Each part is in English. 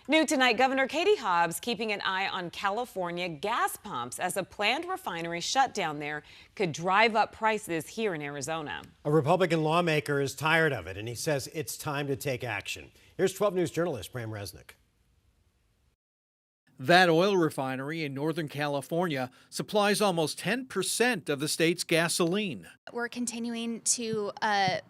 New tonight, Governor Katie Hobbs keeping an eye on California gas pumps as a planned refinery shutdown there could drive up prices here in Arizona. A Republican lawmaker is tired of it, and he says it's time to take action. Here's 12 News journalist Bram Resnick. That oil refinery in Northern California supplies almost 10% of the state's gasoline. We're continuing to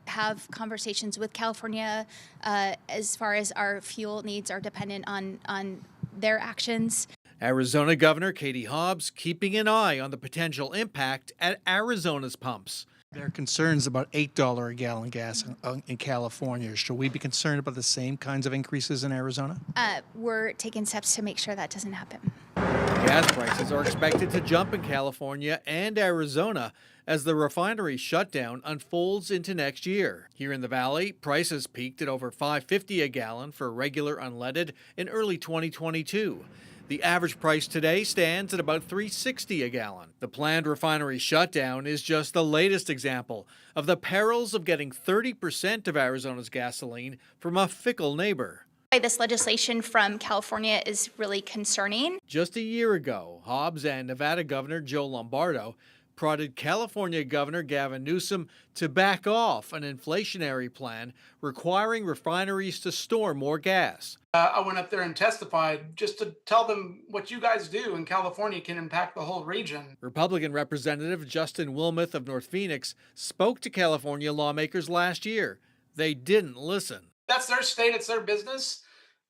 have conversations with California as far as our fuel needs are dependent on their actions. Arizona Governor Katie Hobbs keeping an eye on the potential impact at Arizona's pumps. There are concerns about $8 a gallon gas in California. Should we be concerned about the same kinds of increases in Arizona? We're taking steps to make sure that doesn't happen. Gas prices are expected to jump in California and Arizona as the refinery shutdown unfolds into next year. Here in the Valley, prices peaked at over $5.50 a gallon for regular unleaded in early 2022. The average price today stands at about $3.60 a gallon. The planned refinery shutdown is just the latest example of the perils of getting 30% of Arizona's gasoline from a fickle neighbor. This legislation from California is really concerning. Just a year ago, Hobbs and Nevada Governor Joe Lombardo prodded California Governor Gavin Newsom to back off an inflationary plan requiring refineries to store more gas. I went up there and testified just to tell them what you guys do in California can impact the whole region. Republican Representative Justin Wilmoth of North Phoenix spoke to California lawmakers last year. They didn't listen. That's their state, it's their business.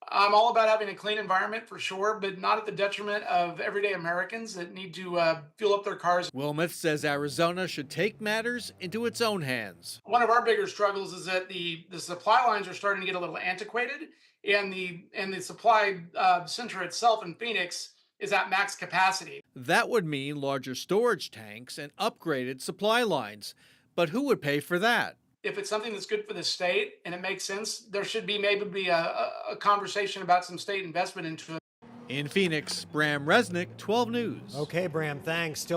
I'm all about having a clean environment for sure, but not at the detriment of everyday Americans that need to fuel up their cars. Wilmoth says Arizona should take matters into its own hands. One of our bigger struggles is that the supply lines are starting to get a little antiquated, and the supply center itself in Phoenix is at max capacity. That would mean larger storage tanks and upgraded supply lines. But who would pay for that? If it's something that's good for the state and it makes sense, there should be maybe a conversation about some state investment into it. In Phoenix, Bram Resnick, 12 News. Okay, Bram, thanks. Still